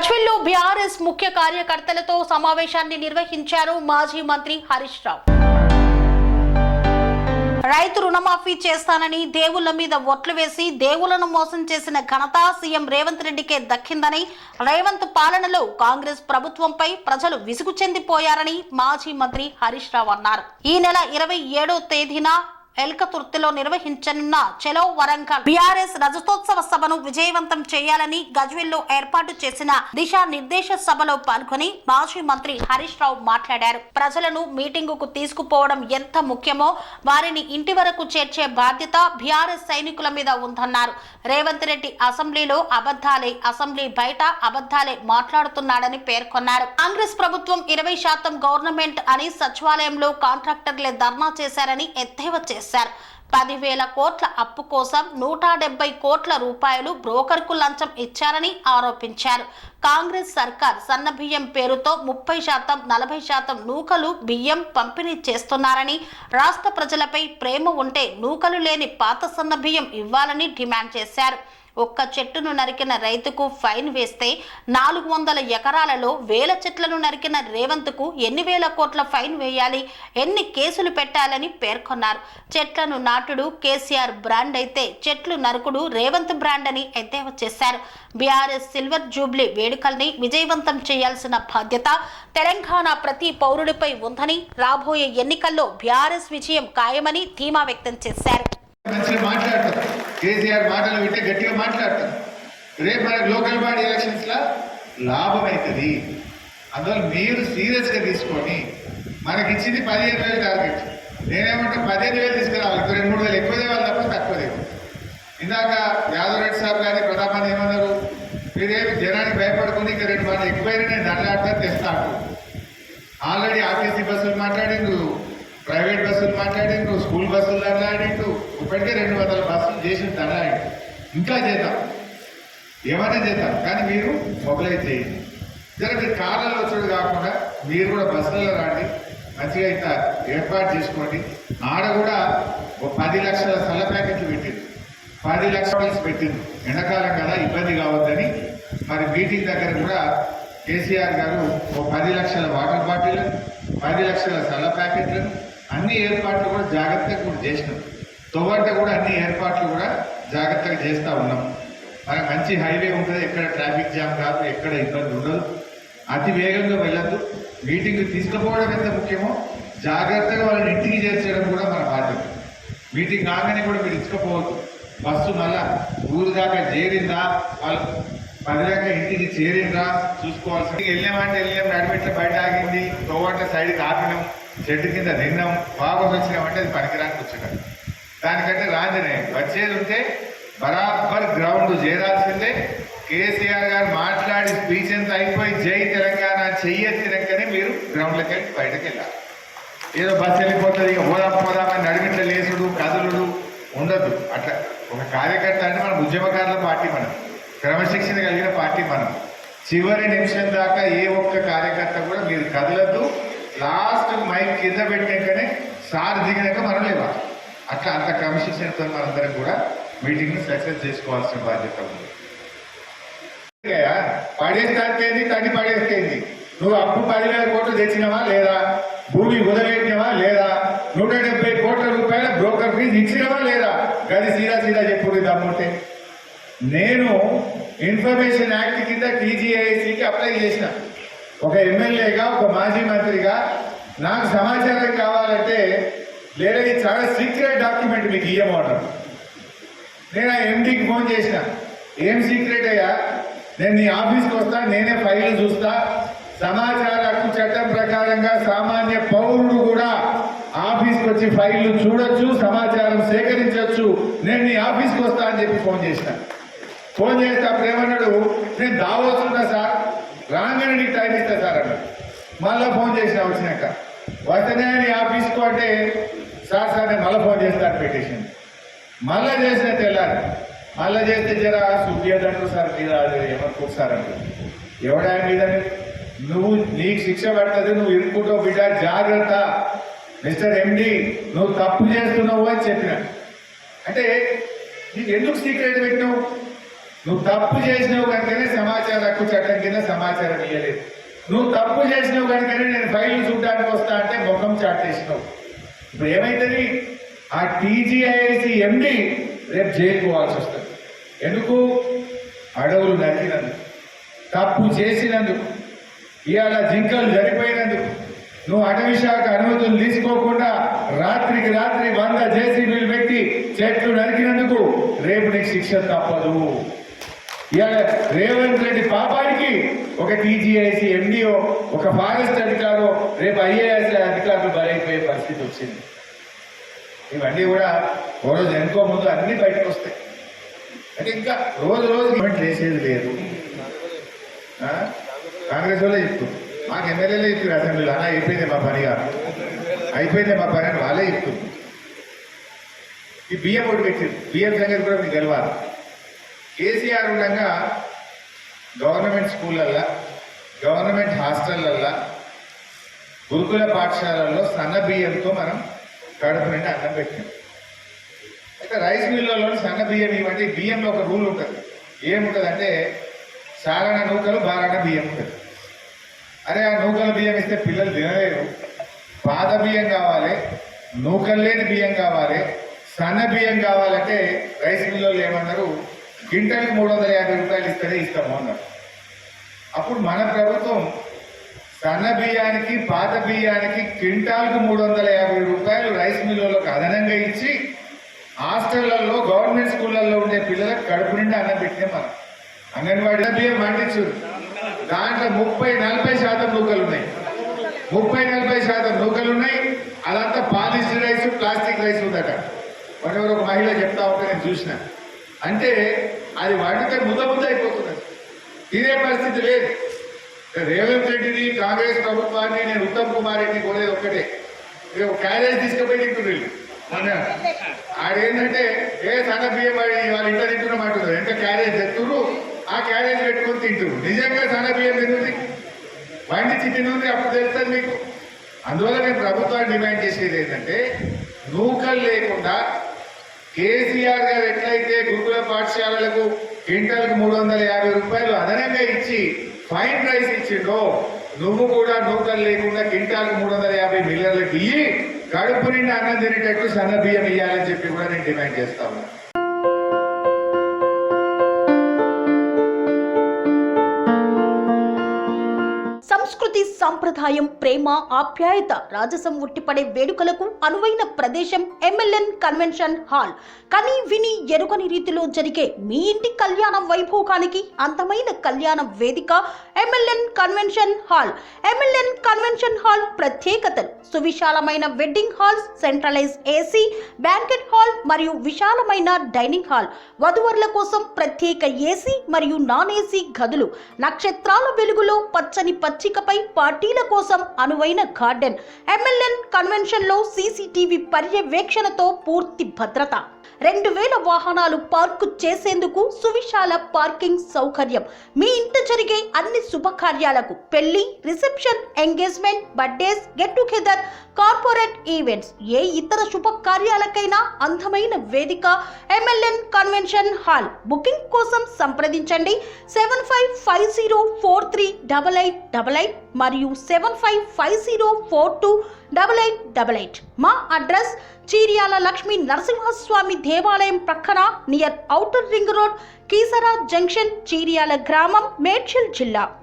గజ్వేల్లో BRS ముఖ్య కార్యకర్తలతో సమావేశాన్ని నిర్వహించారు మాజీ మంత్రి హరీష్ రావు. రైతు రుణమాఫీ చేస్తానని దేవుళ్ల మీద ఒట్లు వేసి దేవుళ్లను మోసం చేసిన ఘనత సీఎం రేవంత్ రెడ్డికే దక్కిందని, రేవంత్ పాలనలో కాంగ్రెస్ ప్రభుత్వంపై ప్రజలు విసుగు చెందిపోయారని మాజీ మంత్రి హరీష్ రావు అన్నారు. ఈ నెల 27వ తేదీన ఎల్కతుర్తిలో నిర్వహించనున్న చలో వరంగల్ బీఆర్ఎస్ రజతోత్సవ సభను విజయవంతం చేయాలని గజ్వేల్లో ఏర్పాటు చేసిన దిశా నిర్దేశ సభలో పాల్గొని మాజీ మంత్రి హరీష్ రావు మాట్లాడారు. ప్రజలను మీటింగుకు తీసుకుపోవడం ఎంత ముఖ్యమో వారిని ఇంటి వరకు చేర్చే బాధ్యత బీఆర్ఎస్ సైనికుల మీద ఉందన్నారు. రేవంత్ రెడ్డి అసెంబ్లీలో అబద్ధాలే, అసెంబ్లీ బయట అబద్ధాలే మాట్లాడుతున్నాడని పేర్కొన్నారు. కాంగ్రెస్ ప్రభుత్వం 20% గవర్నమెంట్ అని సచివాలయంలో కాంట్రాక్టర్లే ధర్నా చేశారని ఎద్దేవా చేశారు. 10,000 కోట్ల అప్పు కోసం 170 కోట్ల రూపాయలు బ్రోకర్కు లంచం ఇచ్చారని ఆరోపించారు. కాంగ్రెస్ సర్కార్ సన్న బియ్యం పేరుతో 30%, 40% నూకలు బియ్యం పంపిణీ చేస్తున్నారని, రాష్ట్ర ప్రజలపై ప్రేమ ఉంటే నూకలు లేని పాత సన్న బియ్యం ఇవ్వాలని డిమాండ్ చేశారు. ఒక్క చెట్టును నరికిన రైతుకు ఫైన్ వేస్తే 400 ఎకరాలలో వేల చెట్లను నరికిన రేవంత్కు ఎన్ని వేల కోట్ల ఫైన్ వేయాలి, ఎన్ని కేసులు పెట్టాలని పేర్కొన్నారు. చెట్లను నాటుడు కేసీఆర్ బ్రాండ్ అయితే చెట్లు నరుకుడు రేవంత్ బ్రాండ్ అని ఎద్దేవా చేశారు. బీఆర్ఎస్ సిల్వర్ జూబ్లీ వేడుకల్ని విజయవంతం చేయాల్సిన బాధ్యత తెలంగాణ ప్రతి పౌరుడిపై ఉందని, రాబోయే ఎన్నికల్లో బీఆర్ఎస్ విజయం ఖాయమని ధీమా వ్యక్తం చేశారు. కేసీఆర్ మాటలు వింటే గట్టిగా మాట్లాడతారు. రేపు మనకు లోకల్ బాడీ ఎలక్షన్స్లో లాభం అవుతుంది. అందువల్ల మీరు సీరియస్గా తీసుకొని మనకి ఇచ్చింది 15,000 టార్గెట్. నేనేమంటే 15,000 తీసుకురావాలి, 2-3,000 ఎక్కువ తేవాలి తప్ప తక్కువ తేవాలి. ఇందాక యాదవ్ రెడ్డి సార్ కానీ ప్రతాపాన్ని ఏమన్నారు, మీరేమి జనానికి భయపడుకుని ఇంకా 2 మంది ఎక్కువైనా నేను దండలాడతా తెస్తాను. ఆల్రెడీ ఆర్టీసీ బస్సులు మాట్లాడిండ్రు, ప్రైవేట్ బస్సులు మాట్లాడిండ్రు, స్కూల్ బస్సులు దండలాడిండ్రు, ఇప్పటికే 200 బస్సులు చేసి దండలాడిండు. ఇంకా చేద్దాం, ఏమైనా చేద్దాం, కానీ మీరు మొబిలైజ్ చేయండి. జర మీరు కార్లలో వచ్చాడు కాకుండా మీరు కూడా బస్సులలో రాండి, మంచిగా ఇంత ఏర్పాటు చేసుకోండి. ఆడ కూడా ఒక 10 లక్షల సల్ల ప్యాకెట్లు పెట్టింది, 10 లక్షలు పెట్టింది. ఎండాకాలం కదా ఇబ్బంది కావద్దని మరి మీటింగ్ దగ్గర కూడా కేసీఆర్ గారు ఒక 10 లక్షల వాటర్ బాటిల్, 10 లక్షల సల్ల ప్యాకెట్లను అన్ని ఏర్పాట్లు కూడా జాగ్రత్తగా కూడా చేసినాం. తొవ్వంట కూడా అన్ని ఏర్పాట్లు కూడా జాగ్రత్తగా చేస్తూ ఉన్నాం. మనకు మంచి హైవే ఉంటుంది, ఎక్కడ ట్రాఫిక్ జామ్ కాదు, ఎక్కడ ఇబ్బంది ఉండదు. అతి వేగంగా వెళ్ళద్దు. మీటింగ్ తీసుకుపోవడం ఎంత ముఖ్యమో జాగ్రత్తగా వాళ్ళని ఇంటికి చేర్చడం కూడా మన బాధ్యత. మీటింగ్ కాగానే కూడా మీరు ఇచ్చుకోపోవద్దు. బస్సు మళ్ళా ఊరు దాకా చేరిందా, వాళ్ళు 10 దాకా ఇంటికి చేరిందా చూసుకోవాల్సింది. వెళ్ళామంటే వెళ్ళాం, నడిపెట్ల బయట ఆగింది, తోవంట సైడ్కి ఆపినాం, చెట్టు కింద తిన్నాం, బాగా వచ్చినామంటే అది పనికిరానికి వచ్చాడు. దానికంటే రాజనే వచ్చేది ఉంటే బరాబర్ గ్రౌండ్ చేరాల్సిందే. కేసీఆర్ గారు మాట్లాడి స్పీచ్ అంతా అయిపోయి జై తెలంగాణ చెయ్యెత్తినాకనే మీరు గ్రౌండ్లోకి వెళ్ళి బయటకు వెళ్ళాలి. ఏదో బస్సు వెళ్ళిపోతుంది, ఇక పోదామని నడిమిట్ల లేసుడు కదులుడు ఉండద్దు. అట్లా ఒక కార్యకర్త అంటే మనం ఉద్యమకారుల పార్టీ, మనం క్రమశిక్షణ కలిగిన పార్టీ. మనం చివరి నిమిషం దాకా ఏ ఒక్క కార్యకర్త కూడా మీరు కదలద్దు. లాస్ట్ మైక్ కింద పెట్టినాకనే సార్ దిగినాక మనం లేవాలి. అట్లా అంత క్రమశిక్షణతో మనందరం కూడా మీటింగ్ని సక్సెస్ చేసుకోవాల్సిన బాధ్యత ఉంది. పడేస్తాకేంది, తగ్గి పడేస్తేంది. నువ్వు అప్పు 10,000 కోట్లు తెచ్చినవా లేదా, భూమి కుదబెట్టినవా లేదా, 170 కోట్ల రూపాయల బ్రోకర్ ఫీజు ఇచ్చినవా లేదా, గది సీదా చెప్పుడు దమ్ముంటే. నేను ఇన్ఫర్మేషన్ యాక్ట్ కింద టీజీఐసీకి అప్లై చేసిన. ఒక ఎమ్మెల్యేగా, ఒక మాజీ మంత్రిగా నాకు సమాచారం కావాలంటే లేదా ఇది చాలా సీక్రెట్ డాక్యుమెంట్ మీకు ఇయ్యమన్నారు. నేను ఆ ఎండీకి ఫోన్ చేసిన, ఏం సీక్రెట్ అయ్యా, నేను నీ ఆఫీస్కి వస్తా, నేనే ఫైల్ చూస్తా, సమాచార హక్కు చట్టం ప్రకారంగా సామాన్య పౌరుడు కూడా ఆఫీస్కి వచ్చి ఫైళ్లు చూడొచ్చు, సమాచారం సేకరించవచ్చు, నేను నీ ఆఫీస్కి వస్తా అని చెప్పి ఫోన్ చేసిన. ఫోన్ చేస్తే అప్పుడు ఏమన్నాడు, నేను దావోతున్నా సార్, రాగానే నీకు టైం ఇస్తా సార్ అన్నాడు. మళ్ళీ ఫోన్ చేసిన వచ్చినాక, వస్తేనే నీ ఆఫీస్కు అంటే సార్ నేను మళ్ళీ ఫోన్ చేస్తాను పెట్టేసింది. మళ్ళీ చేసిన తెల్లారి మళ్ళీ చేస్తే జర సుఖియదంటారు సార్ మీద ఏమనుకోరు సార్ అంటారు. ఎవడా మీద నువ్వు నీకు శిక్ష పడుతుంది, నువ్వు ఇరుక్కుంటావు బిడ్డ, జాగ్రత్త మిస్టర్ ఎండి, నువ్వు తప్పు చేస్తున్నావు అని చెప్పిన. అంటే నీకు ఎందుకు సీక్రెట్ పెట్టినావు? నువ్వు తప్పు చేసినావు కనుకనే సమాచార హక్కు చట్టం కింద సమాచారం ఇవ్వలేదు. నువ్వు తప్పు చేసినావు కనుకనే నేను ఫైల్ చూడడానికి వస్తా అంటే ముఖం చాటేసినావు. ఇప్పుడు ఏమైతుంది, ఆ టీజీఐసి ఎండి రేపు జైలు పోవాల్సి వస్తుంది. ఎందుకు? అడవులు నరికినందుకు, తప్పు చేసినందుకు, ఇవాళ జింకలు జరిపోయినందుకు, నువ్వు అటవీ శాఖ అనుమతులు తీసుకోకుండా రాత్రికి రాత్రి 100 జేసీబీలు పెట్టి చెట్లు నరికినందుకు రేపు నీకు శిక్ష తప్పదు. ఇవాళ రేవంత్ రెడ్డి పాపానికి ఒక టీజీఐసి ఎండిఓ, ఒక ఫారెస్ట్ అధికారో, రేపు ఐఏఎస్ అధికారులు బలైపోయే పరిస్థితి వచ్చింది. ఇవన్నీ కూడా ఓ రోజు ఎనుకో ముందు అన్ని బయటకు వస్తాయి. అంటే ఇంకా రోజు గవర్నమెంట్ వేసేది లేదు. కాంగ్రెస్ వాళ్ళే చెప్తుంది, మాకు ఎమ్మెల్యేలే చెప్తుంది అసెంబ్లీలో, అలా అయిపోయింది మా పనిగా, అయిపోయింది మా పని అని వాళ్ళే చెప్తుంది. ఈ బియ్యం ఒకటి పెట్టింది, బియ్యం సంగతి కూడా మీకు తెలవాలి. కేసీఆర్ ఉండగా గవర్నమెంట్ స్కూళ్ళల్లో, గవర్నమెంట్ హాస్టళ్ళల్లో, గురుకుల పాఠశాలల్లో సన్న బియ్యంతో మనం కడుపు నిండి అన్నం పెట్టాం. అయితే రైస్ మిల్లులో సన్న బియ్యం ఇవ్వండి. బియ్యంలో ఒక రూల్ ఉంటుంది. ఏముంటుంది అంటే సారణ నూకలు, బారణ బియ్యం ఉంటుంది. అరే ఆ నూకల బియ్యం ఇస్తే పిల్లలు తినలేరు, పాత బియ్యం కావాలి, నూకలు లేని బియ్యం కావాలి, సన్న బియ్యం కావాలంటే రైస్ మిల్లులో ఏమన్నారు, క్వింటల్కి 350 రూపాయలు ఇస్తేనే ఇస్తాము అన్నారు. అప్పుడు మన ప్రభుత్వం సన్న బియ్యానికి, పాత బియ్యానికి క్వింటాల్కు 350 రూపాయలు రైస్ మిల్లులకు అదనంగా ఇచ్చి హాస్టళ్లలో, గవర్నమెంట్ స్కూళ్ళల్లో ఉండే పిల్లలకు కడుపు నిండా అన్నం పెట్టినాం. మనం అంగన్వాడీ బియ్యం పండించు, దాంట్లో 30-40% నూకలు ఉన్నాయి. 30-40% నూకలు ఉన్నాయి. అదంతా పాలిస్టర్ రైస్, ప్లాస్టిక్ రైస్ ఉందట. ఎవరు ఒక మహిళ చెప్తా ఉంటే నేను చూసిన. అంటే అది వండితే ముద్ద అయిపోతున్నది. తినే పరిస్థితి లేదు. రేవంత్ రెడ్డిని, కాంగ్రెస్ ప్రభుత్వాన్ని, నేను ఉత్తమ్ కుమార్ రెడ్డిని కోరేది ఒక్కటే, క్యారేజ్ తీసుకుపోయి తింటున్నారు. ఆడేంటంటే సన్న బియ్యం వాళ్ళ ఇంట్లో తింటున్నామంటున్నారు. ఎంత క్యారేజ్ తెస్తున్నారు, ఆ క్యారేజ్ పెట్టుకొని తింటున్నారు. నిజంగా సన్న బియ్యం తిన్నది, వండించి తిన్నది అప్పుడు తెలుస్తుంది మీకు. అందువల్ల నేను ప్రభుత్వాన్ని డిమాండ్ చేసేది ఏంటంటే, నూకలు లేకుండా కేసీఆర్ గారు ఎట్లయితే గురుకుల పాఠశాలలకు క్వింటల్కు 350 రూపాయలు అదనంగా ఇచ్చి ఫైన్ రైస్ ఇచ్చిండో, నువ్వు కూడా నూకలు లేకుండా క్వింటాల్కు 350 మిల్లర్లకు ఇయ్యి కడుపు నిండా అన్నం తినేటట్టు సన్న బియ్యం ఇయ్యాలని చెప్పి కూడా నేను డిమాండ్ చేస్తా ఉన్నా. సంస్కృతి, సంప్రదాయం, ప్రేమ, ఆప్యాయత, రాజసం ఉట్టిపడే వేడుకలకు అనువైన ప్రదేశం ఎంఎల్ఎన్ కన్వెన్షన్ హాల్. కని విని ఎరుగని రీతిలో జరిగే మీ ఇంటి కళ్యాణ వైభోగానికి అందమైన కళ్యాణ వేదిక MLN convention hall. MLN convention hall ప్రత్యేకతలు: సువిశాలమైన wedding halls, centralise AC, banquet hall మరియు విశాలమైన డైనింగ్ హాల్, వధువరుల కోసం ప్రత్యేక ఏసీ మరియు నాన్ ఏసీ గదులు, నక్షత్రాల వెలుగులో పచ్చని పచ్చికపై పార్టీల కోసం అనువైన గార్డెన్. ఎంఎల్ఎన్ కన్వెన్షన్ లో సీసీటీవీ పర్యవేక్షణతో పూర్తి భద్రత. 2000 వాహనాలు పార్కు చేసేందుకు సువిశాల పార్కింగ్ సౌకర్యం. మీ ఇంట జరిగే అన్ని శుభకార్యాలకు, పెళ్లి, reception, engagement, birthdays, get together, corporate events, ఏ ఇతర శుభకార్యాలకైనా అందమైన వేదిక ఎంఎల్ఎన్ కన్వెన్షన్ హాల్. బుకింగ్ కోసం సంప్రదించండి 7550438888 మరియు 7550428888. మా అడ్రస్ చీర్యాల లక్ష్మీ నరసింహస్వామి దేవాలయం ప్రక్కన, near outer ring road, Keesara junction, Cheeryal గ్రామం, మేడ్చల్ జిల్లా.